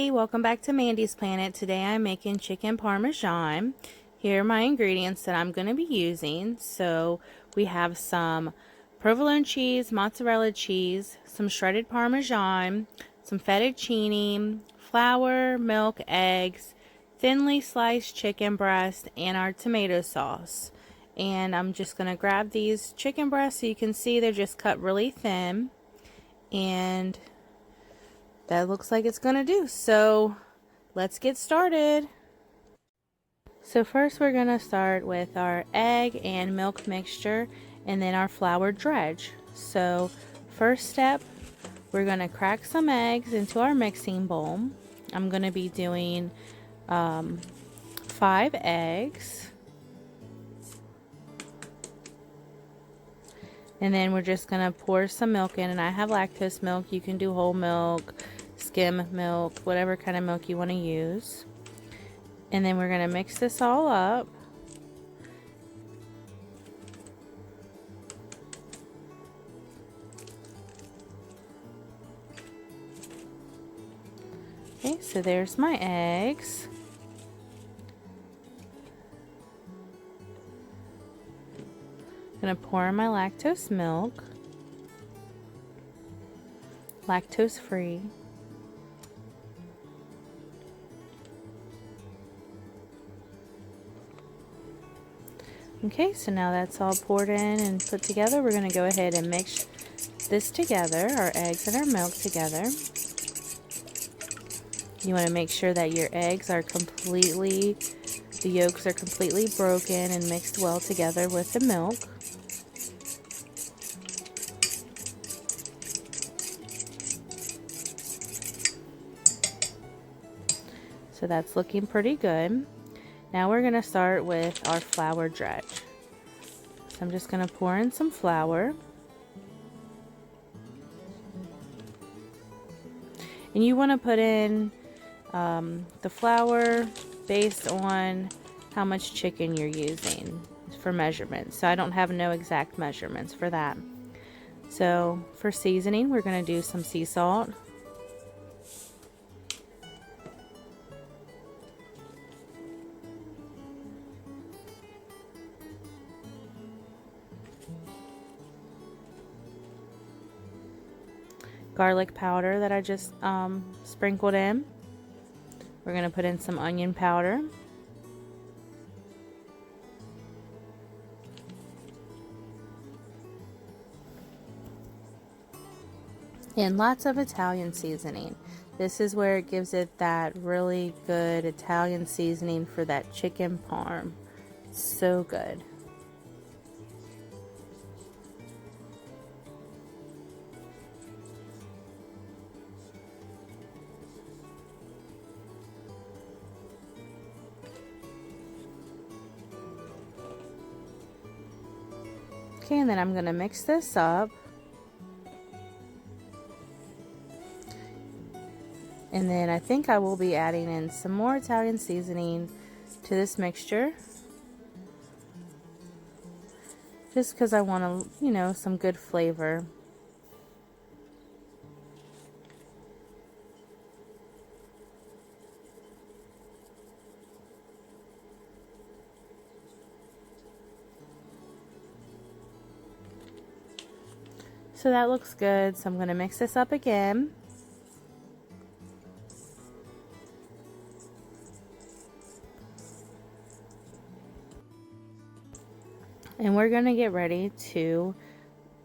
everybody, welcome back to Mandy's Planet. Today I'm making chicken parmesan. Here are my ingredients that I'm going to be using. So we have some provolone cheese, mozzarella cheese, some shredded parmesan, some fettuccine, flour, milk, eggs, thinly sliced chicken breast, and our tomato sauce. And I'm just going to grab these chicken breasts so you can see they're just cut really thin. And that looks like it's gonna do. So let's get started. So first we're gonna start with our egg and milk mixture and then our flour dredge. So first step, we're gonna crack some eggs into our mixing bowl. I'm gonna be doing 5 eggs. And then we're just gonna pour some milk in, and I have lactose milk. You can do whole milk, skim milk, whatever kind of milk you want to use. And then we're going to mix this all up. Okay, so there's my eggs. I'm going to pour in my lactose milk. Lactose free. Okay, so now that's all poured in and put together. We're going to go ahead and mix this together, our eggs and our milk together. You want to make sure that your eggs are completely, the yolks are completely broken and mixed well together with the milk. So that's looking pretty good. Now we're going to start with our flour dredge. So I'm just going to pour in some flour. And you want to put in the flour based on how much chicken you're using for measurements. So I don't have no exact measurements for that. So for seasoning, we're going to do some sea salt. Garlic powder that I just sprinkled in. We're going to put in some onion powder. And lots of Italian seasoning. This is where it gives it that really good Italian seasoning for that chicken parm. So good. Okay, and then I'm going to mix this up. And then I think I will be adding in some more Italian seasoning to this mixture. Just because I want to, you know, some good flavor. So that looks good. So I'm going to mix this up again. And we're going to get ready to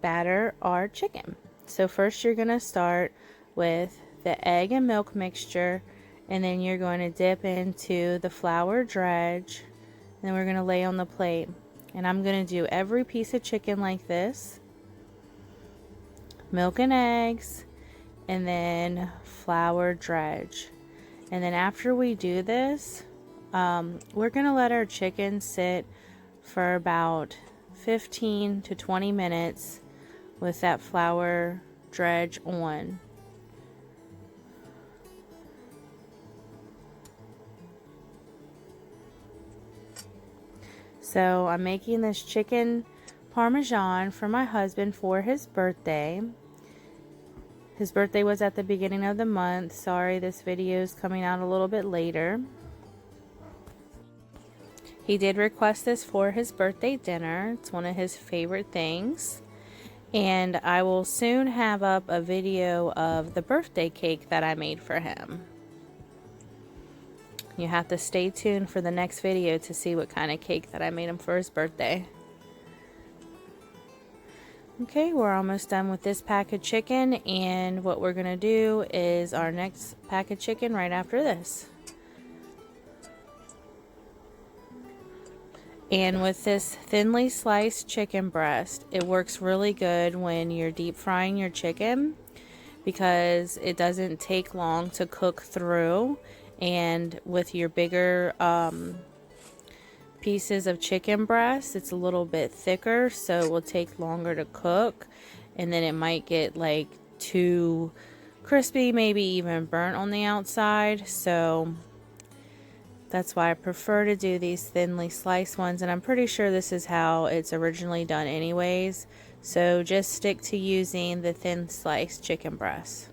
batter our chicken. So first you're going to start with the egg and milk mixture, and then you're going to dip into the flour dredge, and then we're going to lay on the plate. And I'm going to do every piece of chicken like this. Milk and eggs, and then flour dredge. And then after we do this, we're going to let our chicken sit for about 15 to 20 minutes with that flour dredge on. So I'm making this chicken parmesan for my husband for his birthday. His birthday was at the beginning of the month. Sorry, this video is coming out a little bit later. He did request this for his birthday dinner. It's one of his favorite things. And I will soon have up a video of the birthday cake that I made for him. You have to stay tuned for the next video to see what kind of cake that I made him for his birthday. Okay, we're almost done with this pack of chicken, and what we're gonna do is our next pack of chicken right after this. And with this thinly sliced chicken breast, it works really good when you're deep frying your chicken because it doesn't take long to cook through. And with your bigger pieces of chicken breast, it's a little bit thicker, so it will take longer to cook, and then it might get like too crispy, maybe even burnt on the outside. So that's why I prefer to do these thinly sliced ones, and I'm pretty sure this is how it's originally done anyways. So just stick to using the thin sliced chicken breast.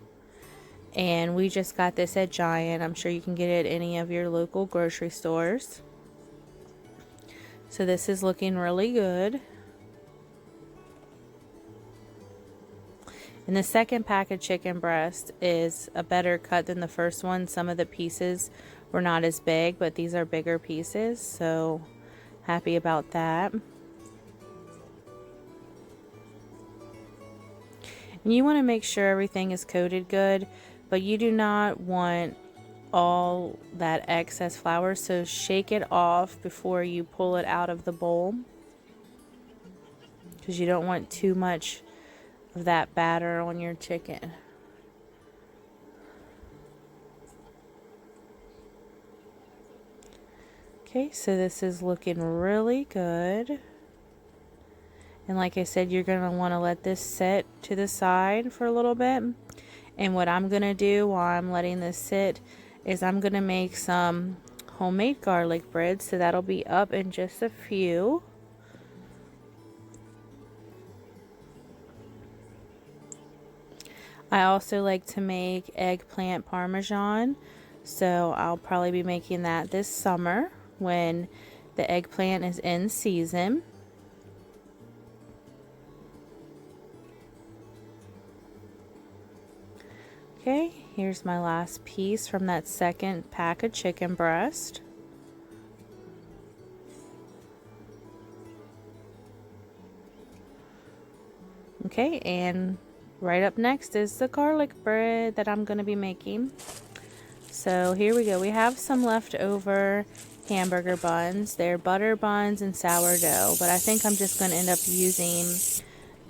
And we just got this at Giant. I'm sure you can get it at any of your local grocery stores. So this is looking really good. And the second pack of chicken breast is a better cut than the first one. Some of the pieces were not as big, but these are bigger pieces, so happy about that. And you want to make sure everything is coated good, but you do not want all that excess flour, so shake it off before you pull it out of the bowl, because you don't want too much of that batter on your chicken. Okay, so this is looking really good. And like I said, you're going to want to let this sit to the side for a little bit. And what I'm going to do while I'm letting this sit is I'm going to make some homemade garlic bread. So that'll be up in just a few. I also like to make eggplant parmesan. So I'll probably be making that this summer when the eggplant is in season. Okay, here's my last piece from that second pack of chicken breast. Okay, and right up next is the garlic bread that I'm going to be making. So here we go. We have some leftover hamburger buns. They're butter buns and sourdough, but I think I'm just going to end up using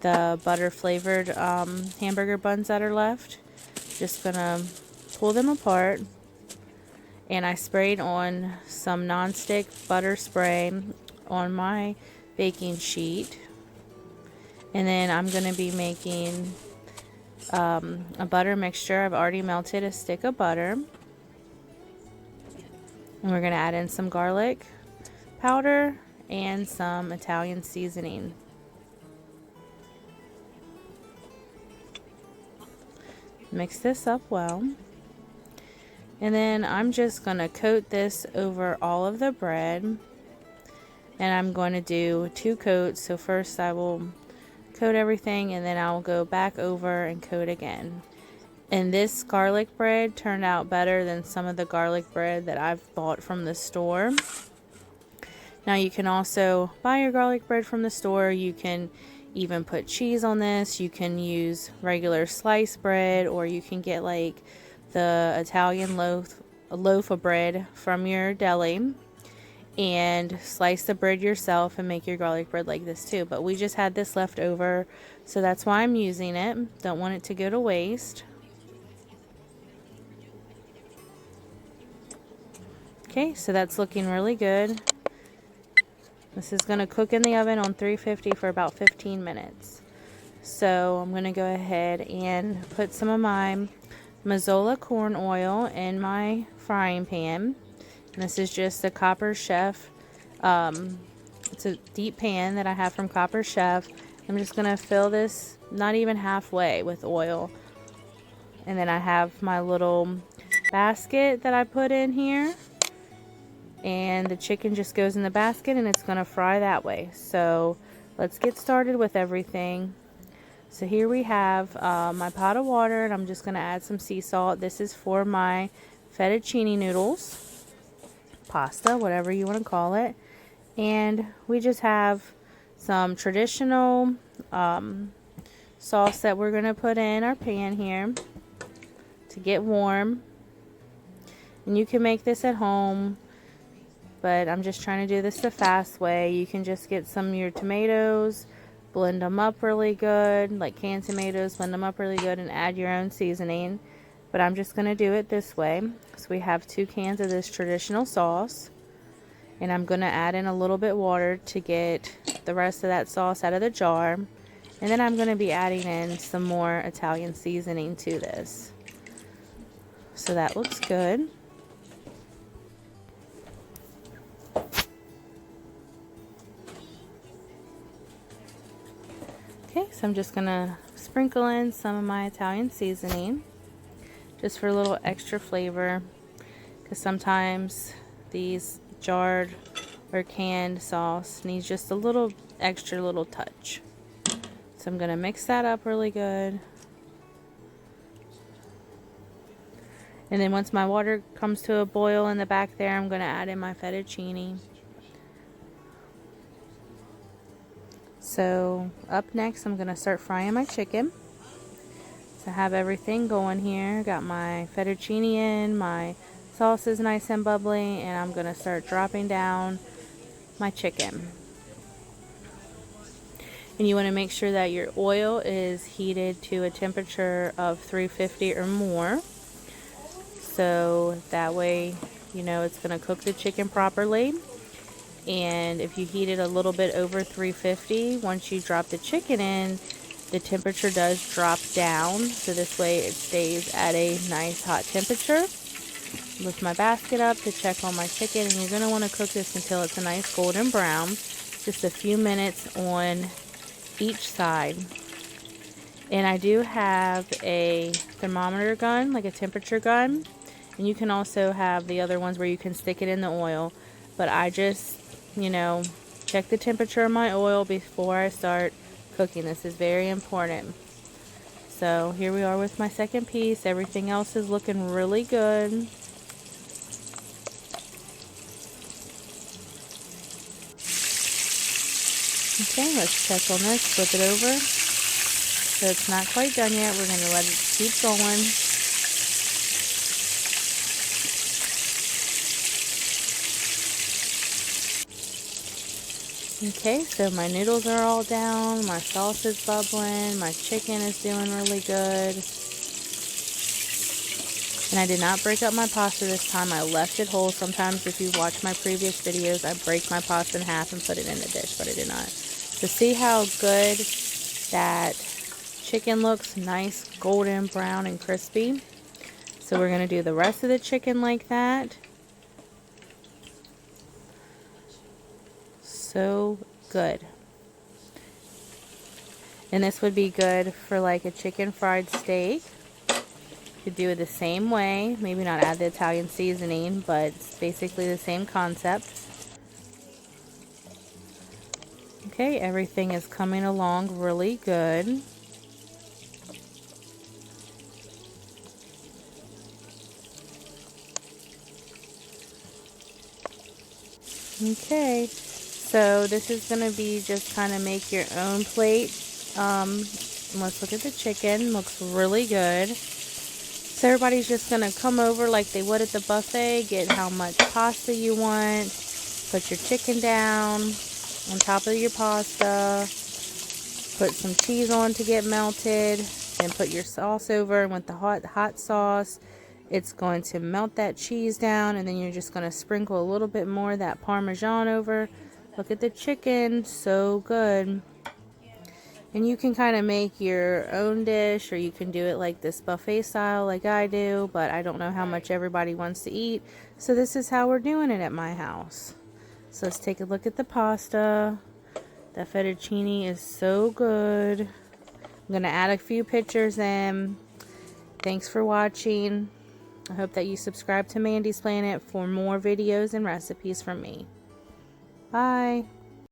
the butter flavored hamburger buns that are left. Just gonna pull them apart, and I sprayed on some nonstick butter spray on my baking sheet, and then I'm gonna be making a butter mixture. I've already melted a stick of butter, and we're gonna add in some garlic powder and some Italian seasoning. Mix this up well, and then I'm just going to coat this over all of the bread, and I'm going to do 2 coats. So first I will coat everything, and then I'll go back over and coat again. And this garlic bread turned out better than some of the garlic bread that I've bought from the store. Now you can also buy your garlic bread from the store. You can even put cheese on this. You can use regular sliced bread, or you can get like the Italian loaf of bread from your deli and slice the bread yourself and make your garlic bread like this too. But we just had this left over, so that's why I'm using it. Don't want it to go to waste. Okay, so that's looking really good. This is going to cook in the oven on 350 for about 15 minutes. So I'm going to go ahead and put some of my Mazola corn oil in my frying pan. And this is just a Copper Chef. It's a deep pan that I have from Copper Chef. I'm just going to fill this not even halfway with oil. And then I have my little basket that I put in here. And the chicken just goes in the basket and it's going to fry that way. So let's get started with everything. So here we have my pot of water, and I'm just going to add some sea salt. This is for my fettuccine noodles, pasta, whatever you want to call it. And we just have some traditional sauce that we're going to put in our pan here to get warm. And you can make this at home, but I'm just trying to do this the fast way. You can just get some of your tomatoes, blend them up really good, like canned tomatoes, blend them up really good and add your own seasoning. But I'm just going to do it this way. So we have 2 cans of this traditional sauce. And I'm going to add in a little bit water to get the rest of that sauce out of the jar. And then I'm going to be adding in some more Italian seasoning to this. So that looks good. Okay, so I'm just going to sprinkle in some of my Italian seasoning just for a little extra flavor, because sometimes these jarred or canned sauce needs just a little extra little touch. So I'm going to mix that up really good. And then once my water comes to a boil in the back there, I'm going to add in my fettuccine. So up next, I'm going to start frying my chicken. So I have everything going here. Got my fettuccine in, my sauce is nice and bubbly, and I'm going to start dropping down my chicken. And you want to make sure that your oil is heated to a temperature of 350 or more. So that way, you know, it's going to cook the chicken properly. And if you heat it a little bit over 350, once you drop the chicken in, the temperature does drop down. So this way it stays at a nice hot temperature. Lift my basket up to check on my chicken, and you're going to want to cook this until it's a nice golden brown. Just a few minutes on each side. And I do have a thermometer gun, like a temperature gun. And you can also have the other ones where you can stick it in the oil. But I just, you know, check the temperature of my oil before I start cooking. This is very important. So here we are with my second piece. Everything else is looking really good. Okay, let's check on this, flip it over. So it's not quite done yet. We're going to let it keep going. Okay, so my noodles are all down, my sauce is bubbling, my chicken is doing really good. And I did not break up my pasta this time. I left it whole. Sometimes if you watch my previous videos, I break my pasta in half and put it in a dish, but I did not. So see how good that chicken looks, nice golden brown and crispy. So we're going to do the rest of the chicken like that. So good. And this would be good for like a chicken fried steak. You could do it the same way, maybe not add the Italian seasoning, but it's basically the same concept. Okay, everything is coming along really good. Okay, so this is going to be just kind of make your own plate. Let's look at the chicken. Looks really good. So everybody's just going to come over like they would at the buffet, get how much pasta you want, put your chicken down on top of your pasta, put some cheese on to get melted, then put your sauce over, and with the hot sauce, it's going to melt that cheese down, and then you're just going to sprinkle a little bit more of that Parmesan over. Look at the chicken, so good. And you can kind of make your own dish, or you can do it like this buffet style like I do, but I don't know how much everybody wants to eat. So this is how we're doing it at my house. So let's take a look at the pasta. The fettuccine is so good. I'm going to add a few pictures in. Thanks for watching. I hope that you subscribe to Mandy's Planet for more videos and recipes from me. Bye.